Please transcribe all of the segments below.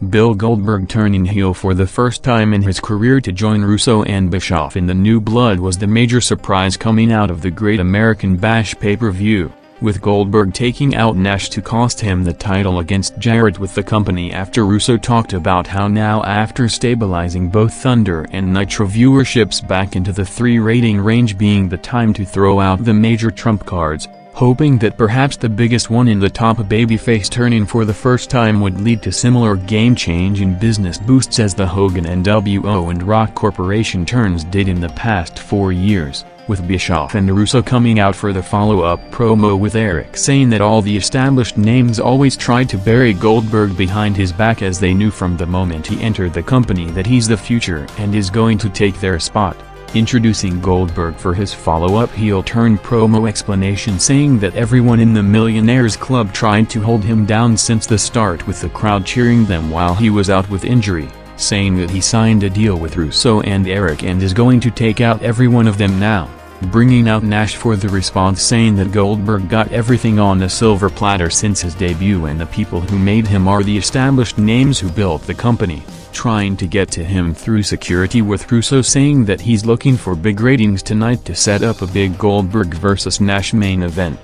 Bill Goldberg turning heel for the first time in his career to join Russo and Bischoff in the New Blood was the major surprise coming out of the Great American Bash pay-per-view, with Goldberg taking out Nash to cost him the title against Jarrett with the company after Russo talked about how now after stabilizing both Thunder and Nitro viewerships back into the 3 rating range being the time to throw out the major trump cards, hoping that perhaps the biggest one in the top babyface turning for the first time would lead to similar game-changing business boosts as the Hogan NWO and Rock Corporation turns did in the past 4 years, with Bischoff and Russo coming out for the follow-up promo with Eric saying that all the established names always tried to bury Goldberg behind his back as they knew from the moment he entered the company that he's the future and is going to take their spot. Introducing Goldberg for his follow-up heel-turn promo explanation saying that everyone in the Millionaires Club tried to hold him down since the start with the crowd cheering them while he was out with injury, saying that he signed a deal with Russo and Eric and is going to take out every one of them now, bringing out Nash for the response saying that Goldberg got everything on a silver platter since his debut and the people who made him are the established names who built the company, trying to get to him through security with Russo saying that he's looking for big ratings tonight to set up a big Goldberg vs Nash main event.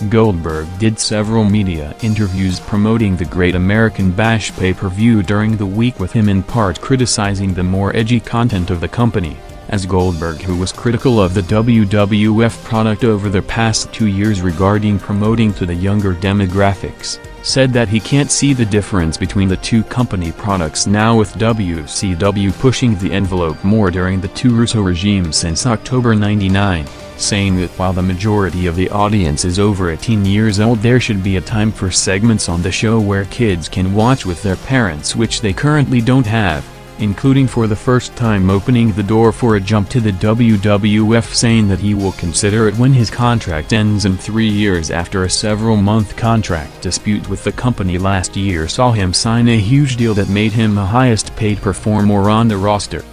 Goldberg did several media interviews promoting the Great American Bash pay-per-view during the week with him in part criticizing the more edgy content of the company, as Goldberg, who was critical of the WWF product over the past 2 years regarding promoting to the younger demographics, said that he can't see the difference between the two company products now with WCW pushing the envelope more during the 2 Russo regimes since October '99. Saying that while the majority of the audience is over 18 years old there should be a time for segments on the show where kids can watch with their parents which they currently don't have, including for the first time opening the door for a jump to the WWF saying that he will consider it when his contract ends in 3 years after a several-month contract dispute with the company last year saw him sign a huge deal that made him the highest-paid performer on the roster.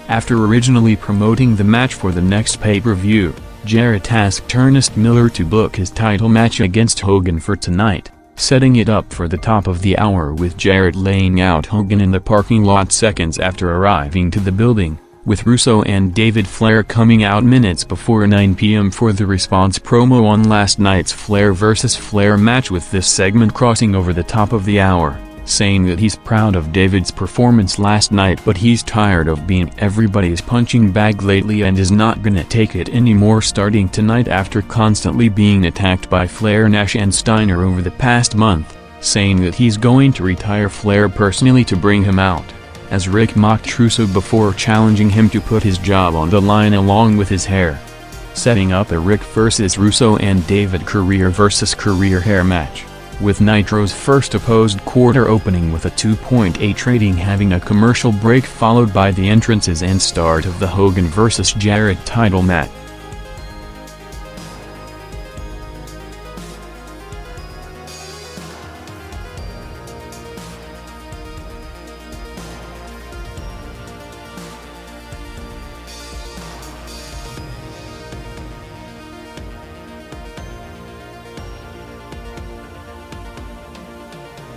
After originally promoting the match for the next pay-per-view, Jarrett asked Ernest Miller to book his title match against Hogan for tonight, setting it up for the top of the hour with Jarrett laying out Hogan in the parking lot seconds after arriving to the building, with Russo and David Flair coming out minutes before 9 p.m. for the response promo on last night's Flair vs. Flair match, with this segment crossing over the top of the hour, saying that he's proud of David's performance last night but he's tired of being everybody's punching bag lately and is not gonna take it anymore starting tonight after constantly being attacked by Flair, Nash and Steiner over the past month, saying that he's going to retire Flair personally to bring him out, as Rick mocked Russo before challenging him to put his job on the line along with his hair, setting up a Rick vs. Russo and David career vs. career hair match, with Nitro's first opposed quarter opening with a 2.8 rating having a commercial break followed by the entrances and start of the Hogan vs. Jarrett title match.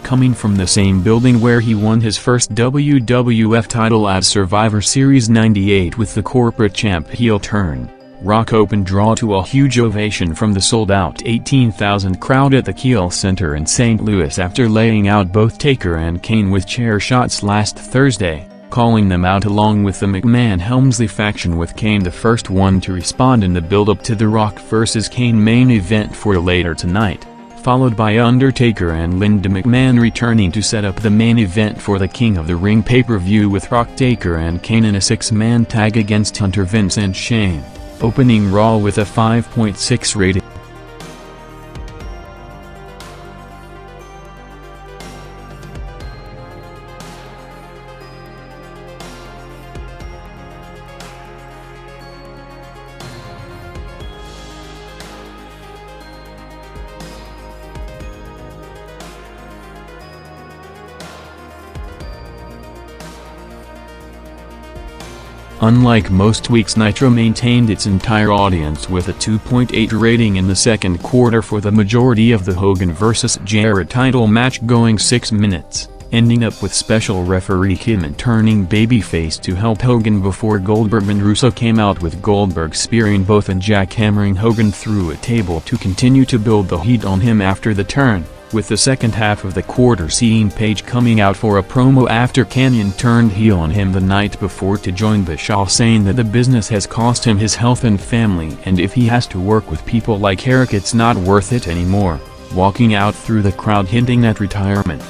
Coming from the same building where he won his first WWF title at Survivor Series 98 with the corporate champ heel turn, Rock opened draw to a huge ovation from the sold-out 18,000 crowd at the Kiel Center in St. Louis after laying out both Taker and Kane with chair shots last Thursday, calling them out along with the McMahon-Helmsley faction, with Kane the first one to respond in the build-up to the Rock vs. Kane main event for later tonight, followed by Undertaker and Linda McMahon returning to set up the main event for the King of the Ring pay-per-view with Rock, Taker and Kane in a 6-man tag against Hunter, Vince and Shane, opening Raw with a 5.6 rating. Unlike most weeks, Nitro maintained its entire audience with a 2.8 rating in the second quarter for the majority of the Hogan vs. Jarrett title match, going 6 minutes, ending up with special referee Kidman turning babyface to help Hogan before Goldberg and Russo came out, with Goldberg spearing both and jackhammering Hogan through a table to continue to build the heat on him after the turn, with the second half of the quarter seeing Page coming out for a promo after Kanyon turned heel on him the night before to join Bischoff, saying that the business has cost him his health and family, and if he has to work with people like Eric it's not worth it anymore, walking out through the crowd hinting at retirement.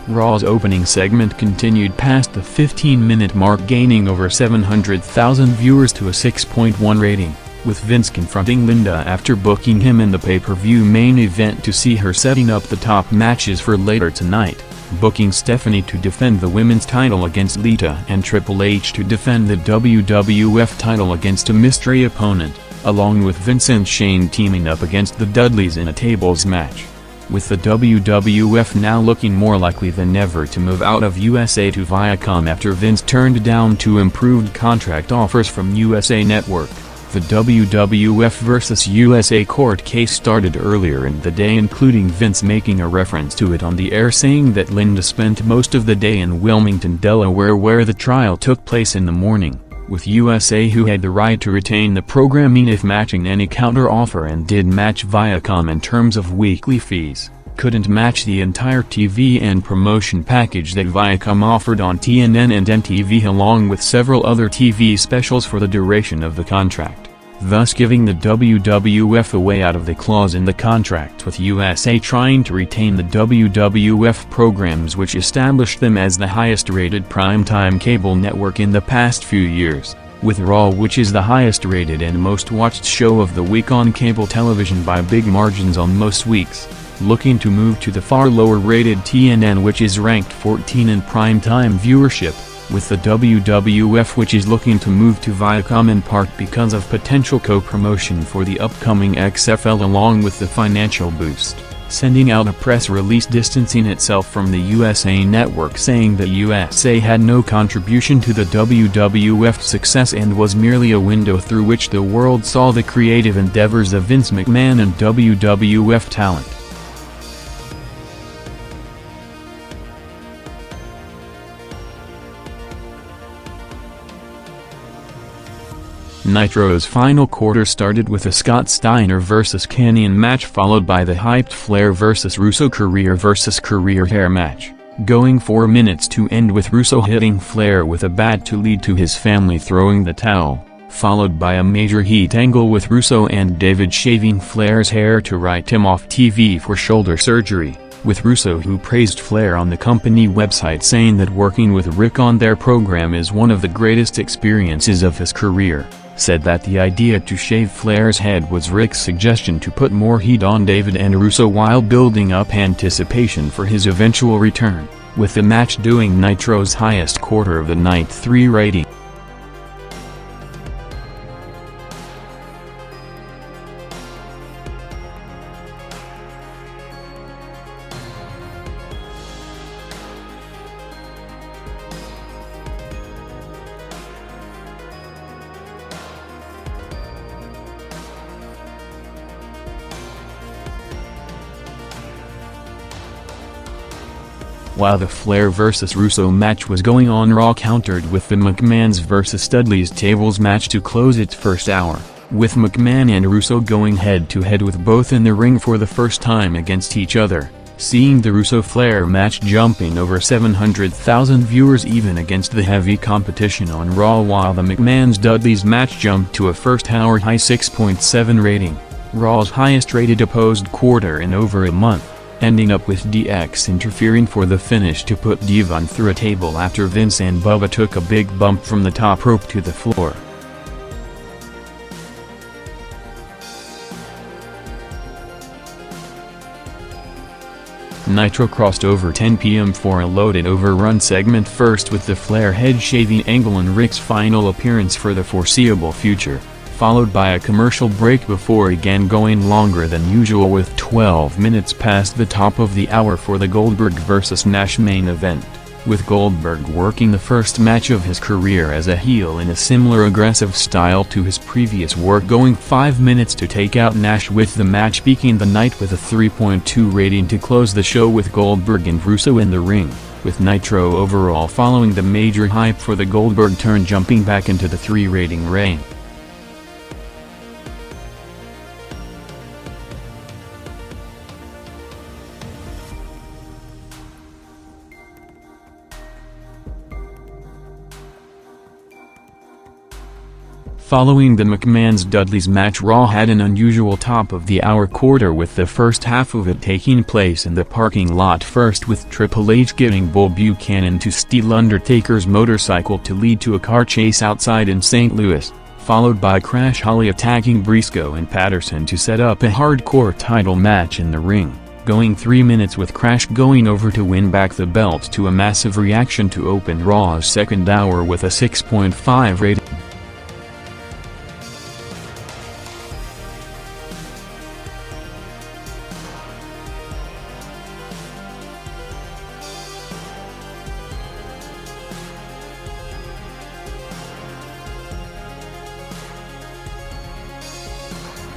Raw's opening segment continued past the 15-minute mark, gaining over 700,000 viewers to a 6.1 rating, with Vince confronting Linda after booking him in the pay-per-view main event to see her setting up the top matches for later tonight, booking Stephanie to defend the women's title against Lita and Triple H to defend the WWF title against a mystery opponent, along with Vince and Shane teaming up against the Dudleys in a tables match. With the WWF now looking more likely than ever to move out of USA to Viacom after Vince turned down 2 improved contract offers from USA Network, the WWF vs. USA court case started earlier in the day, including Vince making a reference to it on the air, saying that Linda spent most of the day in Wilmington, Delaware, where the trial took place in the morning, with USA, who had the right to retain the programming if matching any counter-offer and did match Viacom in terms of weekly fees, couldn't match the entire TV and promotion package that Viacom offered on TNN and MTV, along with several other TV specials for the duration of the contract, thus giving the WWF a way out of the clause in the contract, with USA trying to retain the WWF programs, which established them as the highest-rated primetime cable network in the past few years, with Raw, which is the highest-rated and most-watched show of the week on cable television by big margins on most weeks, looking to move to the far lower-rated TNN, which is ranked 14 in primetime viewership, with the WWF, which is looking to move to Viacom in part because of potential co-promotion for the upcoming XFL along with the financial boost, sending out a press release distancing itself from the USA Network, saying that USA had no contribution to the WWF's success and was merely a window through which the world saw the creative endeavors of Vince McMahon and WWF talent. Nitro's final quarter started with a Scott Steiner vs. Kanyon match, followed by the hyped Flair vs. Russo career vs. career hair match, going 4 minutes to end with Russo hitting Flair with a bat to lead to his family throwing the towel, followed by a major heat angle with Russo and David shaving Flair's hair to write him off TV for shoulder surgery, with Russo, who praised Flair on the company website, saying that working with Ric on their program is one of the greatest experiences of his career, said that the idea to shave Flair's head was Ric's suggestion to put more heat on David and Russo while building up anticipation for his eventual return, with the match doing Nitro's highest quarter of the night 3 rating. While the Flair vs. Russo match was going on, Raw countered with the McMahons vs. Dudleys tables match to close its first hour, with McMahon and Russo going head-to-head with both in the ring for the first time against each other, seeing the Russo-Flair match jumping over 700,000 viewers even against the heavy competition on Raw, while the McMahons-Dudleys match jumped to a first-hour high 6.7 rating, Raw's highest-rated opposed quarter in over a month, ending up with DX interfering for the finish to put Devon through a table after Vince and Bubba took a big bump from the top rope to the floor. Nitro crossed over 10 p.m. for a loaded overrun segment, first with the Flair head shaving angle and Ric's final appearance for the foreseeable future, followed by a commercial break before again going longer than usual with 12 minutes past the top of the hour for the Goldberg vs Nash main event, with Goldberg working the first match of his career as a heel in a similar aggressive style to his previous work, going 5 minutes to take out Nash, with the match peaking the night with a 3.2 rating to close the show, with Goldberg and Russo in the ring, with Nitro overall following the major hype for the Goldberg turn jumping back into the 3 rating reign. Following the McMahon's Dudleys match, Raw had an unusual top-of-the-hour quarter, with the first half of it taking place in the parking lot, first with Triple H getting Bull Buchanan to steal Undertaker's motorcycle to lead to a car chase outside in St. Louis, followed by Crash Holly attacking Brisco and Patterson to set up a hardcore title match in the ring, going 3 minutes, with Crash going over to win back the belt, to a massive reaction to open Raw's second hour with a 6.5 rating.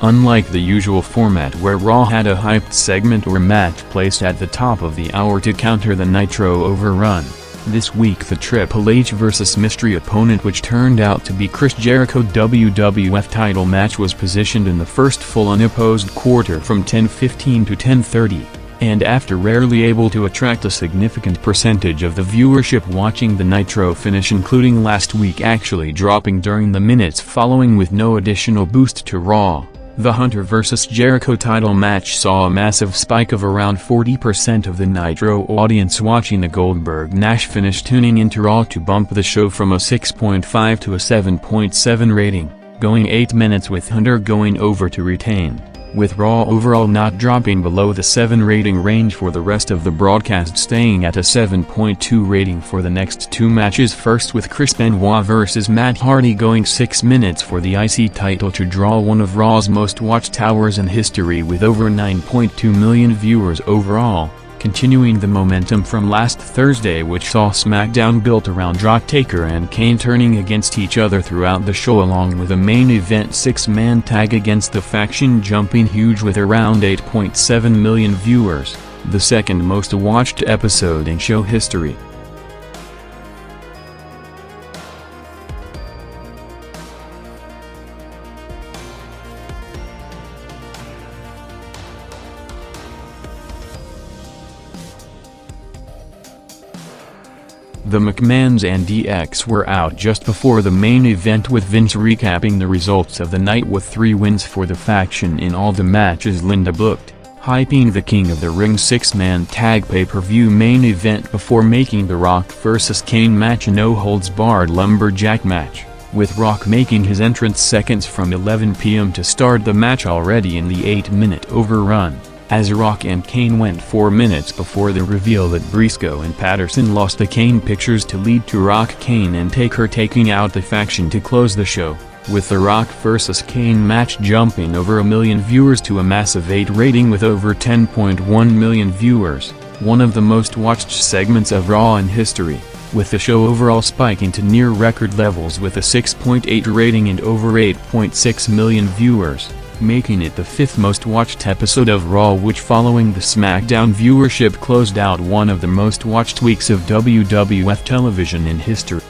Unlike the usual format where Raw had a hyped segment or match placed at the top of the hour to counter the Nitro overrun, this week the Triple H vs mystery opponent, which turned out to be Chris Jericho WWF title match, was positioned in the first full unopposed quarter from 10:15 to 10:30, and after rarely able to attract a significant percentage of the viewership watching the Nitro finish, including last week actually dropping during the minutes following with no additional boost to Raw, the Hunter vs Jericho title match saw a massive spike of around 40% of the Nitro audience watching the Goldberg-Nash finish tuning into Raw to bump the show from a 6.5 to a 7.7 rating, going 8 minutes, with Hunter going over to retain, with Raw overall not dropping below the 7 rating range for the rest of the broadcast, staying at a 7.2 rating for the next 2 matches, first with Chris Benoit vs Matt Hardy going 6 minutes for the IC title to draw one of Raw's most watched hours in history with over 9.2 million viewers overall, continuing the momentum from last Thursday, which saw SmackDown built around Undertaker and Kane turning against each other throughout the show, along with a main event 6-man tag against the faction jumping huge with around 8.7 million viewers, the second most watched episode in show history. The McMahons and DX were out just before the main event, with Vince recapping the results of the night with 3 wins for the faction in all the matches Linda booked, hyping the King of the Ring 6-man tag pay-per-view main event before making the Rock vs Kane match a no-holds-barred lumberjack match, with Rock making his entrance seconds from 11 p.m. to start the match, already in the 8-minute overrun, as Rock and Kane went 4 minutes before the reveal that Brisco and Patterson lost the Kane pictures to lead to Rock, Kane and Taker taking out the faction to close the show, with the Rock vs Kane match jumping over 1 million viewers to a massive 8 rating with over 10.1 million viewers, one of the most watched segments of Raw in history, with the show overall spiking to near record levels with a 6.8 rating and over 8.6 million viewers, making it the 5th most watched episode of Raw, which, following the SmackDown viewership, closed out one of the most watched weeks of WWF television in history.